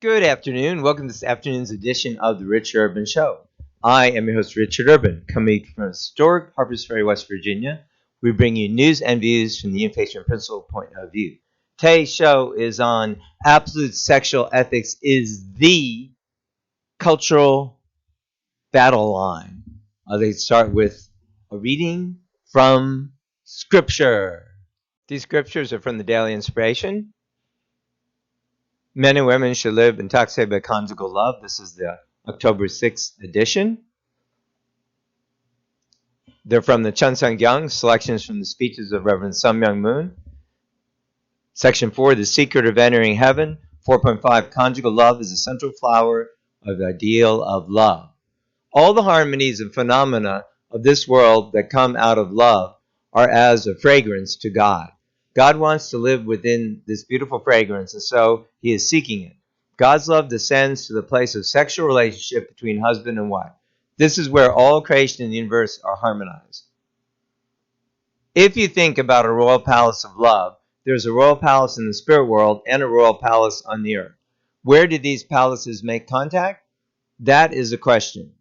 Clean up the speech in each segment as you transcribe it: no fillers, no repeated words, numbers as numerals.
Good afternoon. Welcome to this afternoon's edition of the Rich Urban Show. I am your host, Richard Urban, coming from historic Harpers Ferry, West Virginia. We bring you news and views from the unification principle point of view. Today's show is on absolute sexual ethics is the cultural battle line. They start with a reading from Scripture. These scriptures are from the Daily Inspiration. Men and women should live intoxicated by conjugal love. This is the October 6th edition. They're from the Chunseongyang, selections from the speeches of Reverend Sun Myung Moon. Section 4, The Secret of Entering Heaven. 4.5, Conjugal love is the central flower of the ideal of love. All the harmonies and phenomena of this world that come out of love are as a fragrance to God. God wants to live within this beautiful fragrance, and so he is seeking it. God's love descends to the place of sexual relationship between husband and wife. This is where all creation in the universe are harmonized. If you think about a royal palace of love, there's a royal palace in the spirit world and a royal palace on the earth. Where do these palaces make contact? That is the question.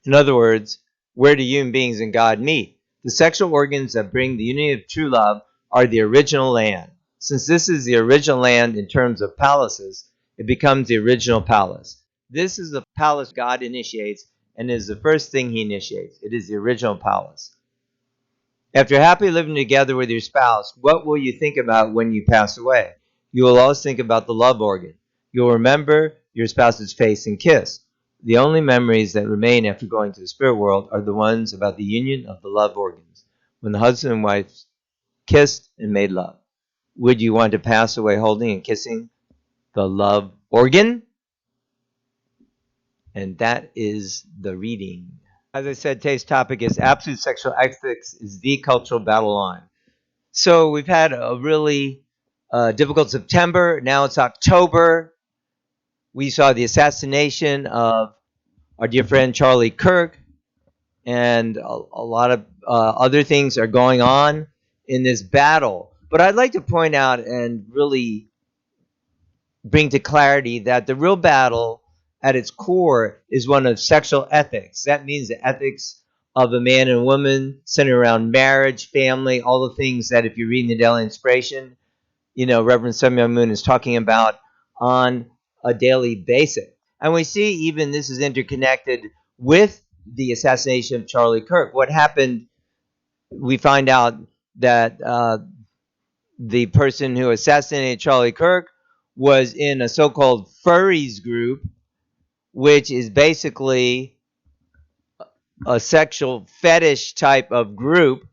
In other words, where do human beings and God meet? The sexual organs that bring the unity of true love are the original land. Since this is the original land in terms of palaces, it becomes the original palace. This is the palace God initiates and is the first thing he initiates. It is the original palace. After happily living together with your spouse, what will you think about when you pass away? You will always think about the love organ. You'll remember your spouse's face and kiss. The only memories that remain after going to the spirit world are the ones about the union of the love organs, when the husband and wife kissed and made love. Would you want to pass away holding and kissing the love organ? And that is the reading. As I said, today's topic is absolute sexual ethics is the cultural battle line. So we've had a really difficult September. Now it's October. We saw the assassination of our dear friend Charlie Kirk, and a lot of other things are going on in this battle. But I'd like to point out and really bring to clarity that the real battle at its core is one of sexual ethics. That means the ethics of a man and woman centered around marriage, family, all the things that if you read in the Daily Inspiration, Reverend Sun Myung Moon is talking about on a daily basis. And we see even this is interconnected with the assassination of Charlie Kirk. What happened, we find out that the person who assassinated Charlie Kirk was in a so-called furries group, which is basically a sexual fetish type of group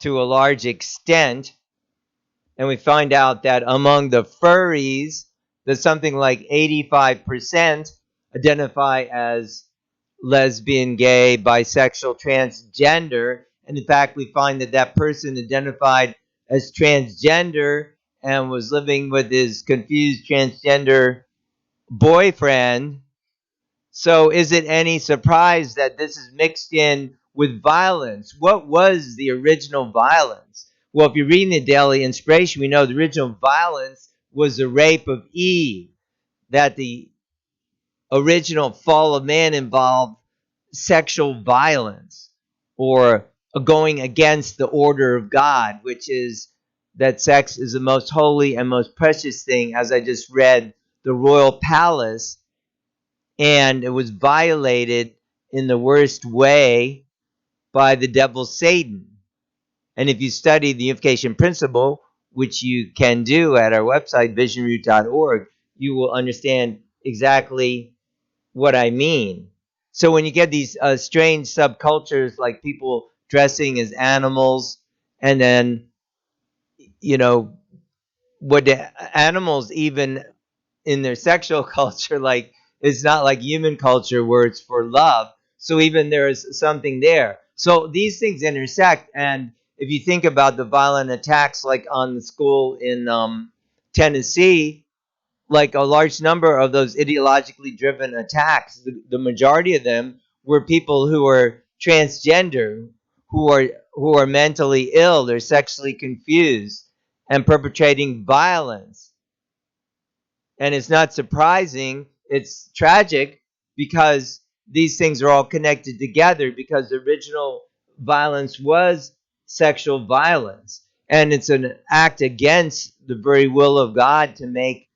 to a large extent. And we find out that among the furries, that something like 85% identify as lesbian, gay, bisexual, transgender. And in fact, we find that that person identified as transgender and was living with his confused transgender boyfriend. So is it any surprise that this is mixed in with violence? What was the original violence? Well, if you're reading the Daily Inspiration, we know the original violence was the rape of Eve, that the original fall of man involved sexual violence or going against the order of God, which is that sex is the most holy and most precious thing, as I just read, the royal palace, and it was violated in the worst way by the devil Satan. And if you study the unification principle, which you can do at our website, visionroot.org, you will understand exactly what I mean. So when you get these strange subcultures like people dressing as animals, and then, what the animals even in their sexual culture, like, it's not like human culture where it's for love. So even there is something there. So these things intersect, and if you think about the violent attacks like on the school in Tennessee, like a large number of those ideologically driven attacks, the majority of them were people who are transgender, who are mentally ill, they're sexually confused, and perpetrating violence. And it's not surprising, it's tragic, because these things are all connected together, because the original violence was sexual violence. And it's an act against the very will of God to make,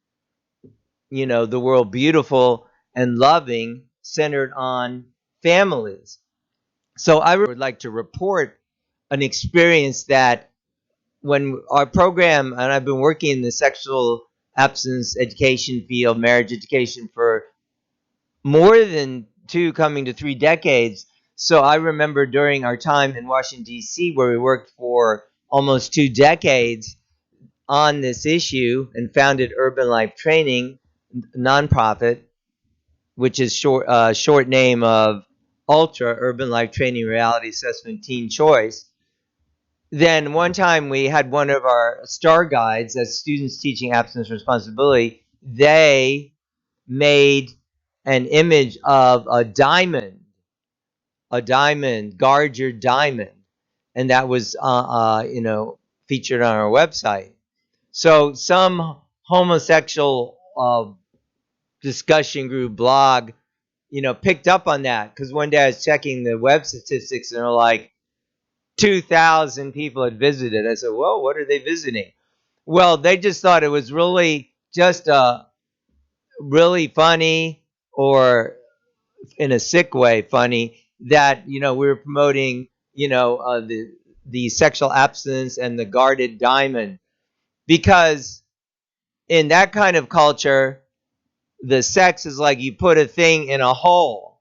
the world beautiful and loving, centered on families. So I would like to report an experience that, when our program, and I've been working in the sexual abstinence education field, marriage education, for more than 2 coming to 3 decades. So I remember during our time in Washington, D.C., where we worked for almost 2 decades on this issue and founded Urban Life Training, nonprofit, which is short name of Ultra Urban Life Training Reality Assessment Teen Choice. Then one time we had one of our star guides, as students teaching abstinence responsibility, they made an image of a diamond, guard your diamond, and that was featured on our website. So some homosexual discussion group blog, picked up on that, because one day I was checking the web statistics and they're like 2,000 people had visited. I said, "Well, what are they visiting?" Well, they just thought it was really just really funny, or in a sick way funny, that we were promoting the sexual abstinence and the guarded diamond, because in that kind of culture, the sex is like you put a thing in a hole.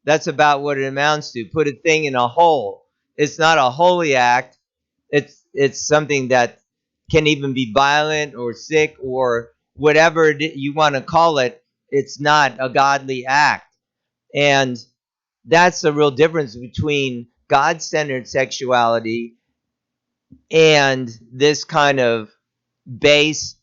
That's about what it amounts to. Put a thing in a hole. It's not a holy act. It's something that can even be violent or sick or whatever you want to call it. It's not a godly act. And that's the real difference between God-centered sexuality and this kind of debased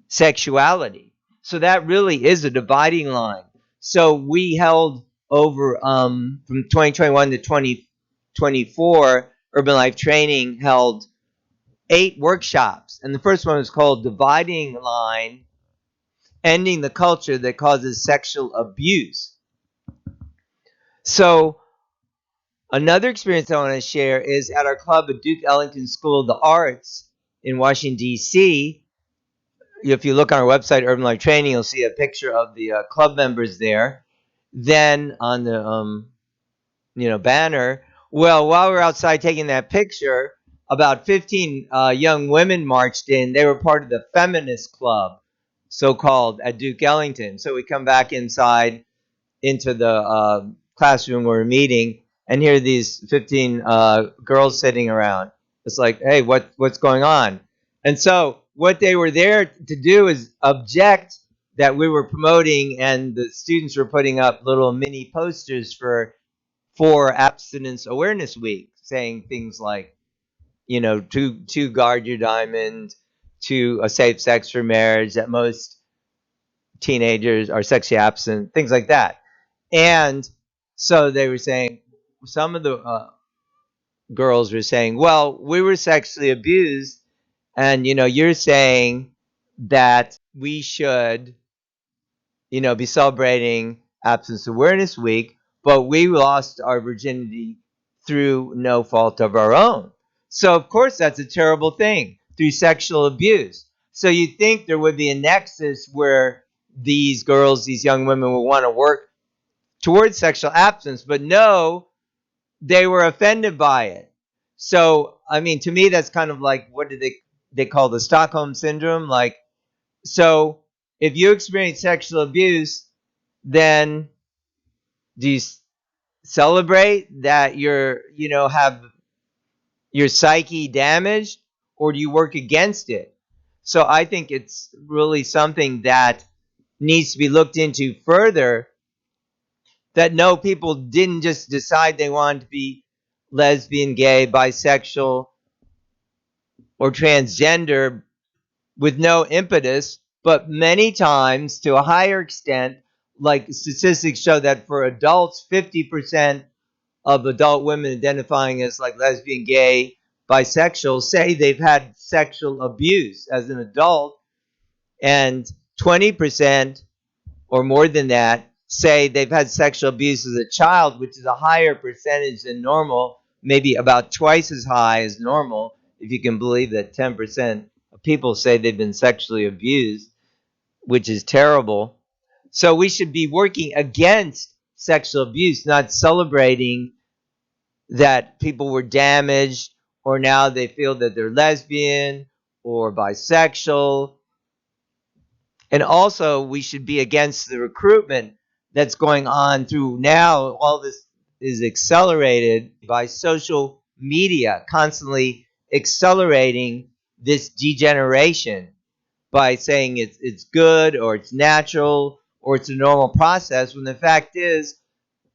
sexuality. So that really is a dividing line. So we held over from 2021 to 2024, Urban Life Training held 8 workshops. And the first one was called Dividing Line, Ending the Culture That Causes Sexual Abuse. So another experience I want to share is at our club at Duke Ellington School of the Arts in Washington, D.C. If you look on our website, Urban Life Training, you'll see a picture of the club members there. Then on the banner, well, while we were outside taking that picture, about 15 young women marched in. They were part of the feminist club, so-called, at Duke Ellington. So we come back inside into the classroom where we're meeting, and here are these 15 girls sitting around. It's like, hey, what's going on? And so what they were there to do is object that we were promoting, and the students were putting up little mini posters for Abstinence Awareness Week, saying things like, to guard your diamond, to a safe sex for marriage, that most teenagers are sexually absent, things like that. And so they were saying, some of the girls were saying, well, we were sexually abused, and you're saying that we should be celebrating Abstinence Awareness Week, but we lost our virginity through no fault of our own. So of course that's a terrible thing, through sexual abuse. So you'd think there would be a nexus where these girls, these young women, would want to work towards sexual abstinence, but no, they were offended by it. So, I mean, to me, that's kind of like, what do they call the Stockholm Syndrome? Like, so if you experience sexual abuse, then do you celebrate that have your psyche damaged, or do you work against it? So I think it's really something that needs to be looked into further, that no, people didn't just decide they wanted to be lesbian, gay, bisexual, or transgender with no impetus, but many times, to a higher extent, like statistics show that for adults, 50% of adult women identifying as like lesbian, gay, bisexual say they've had sexual abuse as an adult, and 20% or more than that say they've had sexual abuse as a child, which is a higher percentage than normal, maybe about twice as high as normal, if you can believe that 10% of people say they've been sexually abused, which is terrible. So we should be working against sexual abuse, not celebrating that people were damaged or now they feel that they're lesbian or bisexual. And also, we should be against the recruitment that's going on through now. All this is accelerated by social media, constantly accelerating this degeneration by saying it's good or it's natural or it's a normal process, when the fact is,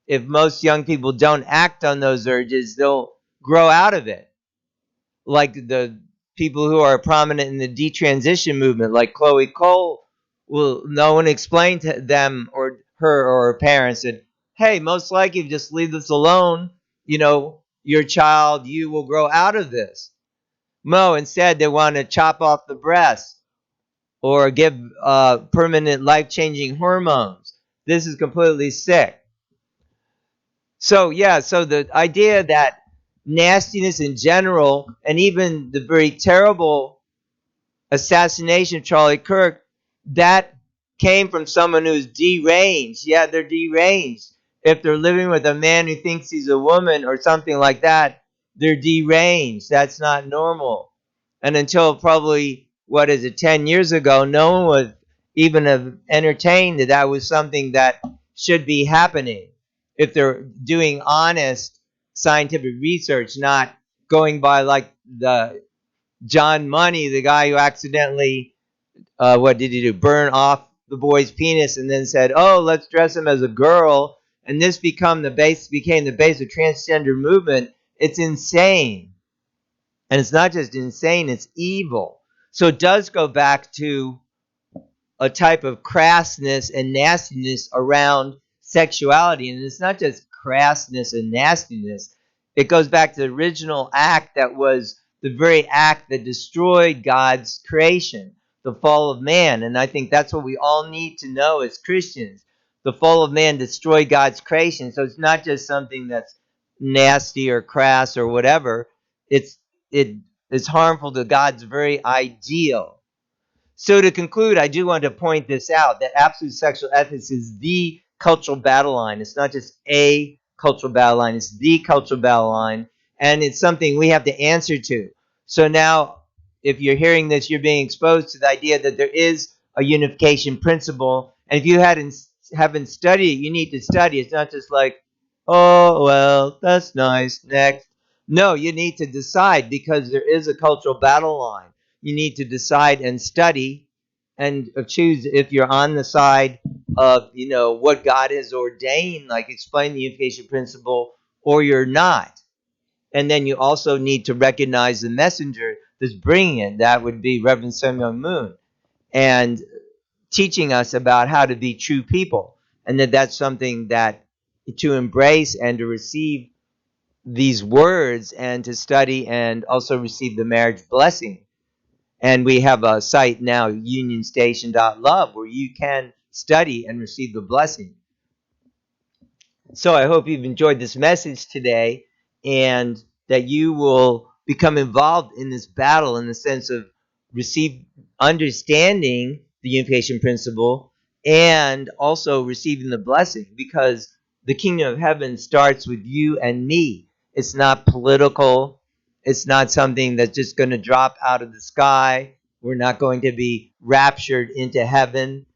if most young people don't act on those urges, they'll grow out of it. Like the people who are prominent in the detransition movement, like Chloe Cole, will no one explain to them or her or her parents that, hey, most likely if you just leave this alone, your child, you will grow out of this. No, instead they want to chop off the breast or give permanent life-changing hormones. This is completely sick. So the idea that nastiness in general, and even the very terrible assassination of Charlie Kirk, that came from someone who's deranged. Yeah, they're deranged. If they're living with a man who thinks he's a woman or something like that, they're deranged. That's not normal. And until probably, 10 years ago, no one would even have entertained that was something that should be happening if they're doing honest scientific research, not going by like the John Money, the guy who accidentally, what did he do? Burn off the boy's penis and then said, "Oh, let's dress him as a girl." And this became the base of transgender movement. It's insane. And it's not just insane, it's evil. So it does go back to a type of crassness and nastiness around sexuality. And it's not just crassness and nastiness. It goes back to the original act that was the very act that destroyed God's creation, the fall of man. And I think that's what we all need to know as Christians. The fall of man destroyed God's creation. So it's not just something that's nasty or crass or whatever. It is harmful to God's very ideal. So to conclude, I do want to point this out, that absolute sexual ethics is the cultural battle line. It's not just a cultural battle line. It's the cultural battle line. And it's something we have to answer to. So now, if you're hearing this, you're being exposed to the idea that there is a unification principle. And if you haven't studied it, you need to study. It's not just like, oh, well, that's nice, next. No, you need to decide, because there is a cultural battle line. You need to decide and study and choose if you're on the side of, what God has ordained, like explain the unification principle, or you're not. And then you also need to recognize the messenger that's bringing it. That would be Reverend Samuel Moon, and teaching us about how to be true people. And that's something that to embrace and to receive these words and to study and also receive the marriage blessing. And we have a site now, unionstation.love, where you can study and receive the blessing. So I hope you've enjoyed this message today, and that you will become involved in this battle in the sense of understanding the unification principle and also receiving the blessing, because the kingdom of heaven starts with you and me. It's not political. It's not something that's just going to drop out of the sky. We're not going to be raptured into heaven.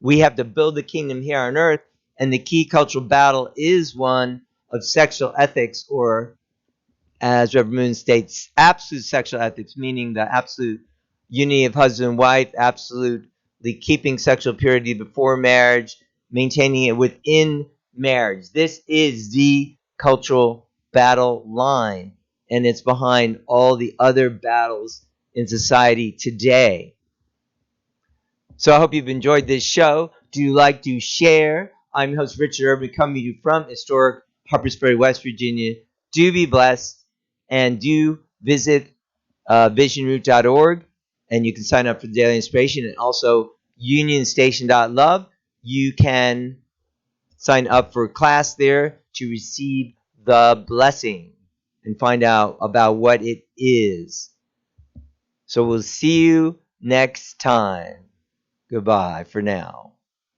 We have to build the kingdom here on earth, and the key cultural battle is one of sexual ethics, or, as Reverend Moon states, absolute sexual ethics, meaning the absolute unity of husband and wife, absolutely keeping sexual purity before marriage, maintaining it within marriage. This is the cultural battle line, and it's behind all the other battles in society today. So I hope you've enjoyed this show. Do you like to share? I'm your host, Richard Urban, coming to you from historic Harpers Ferry, West Virginia. Do be blessed, and do visit visionroot.org, and you can sign up for the daily inspiration. And also unionstation.love, you can sign up for a class there to receive the blessing and find out about what it is. So we'll see you next time. Goodbye for now.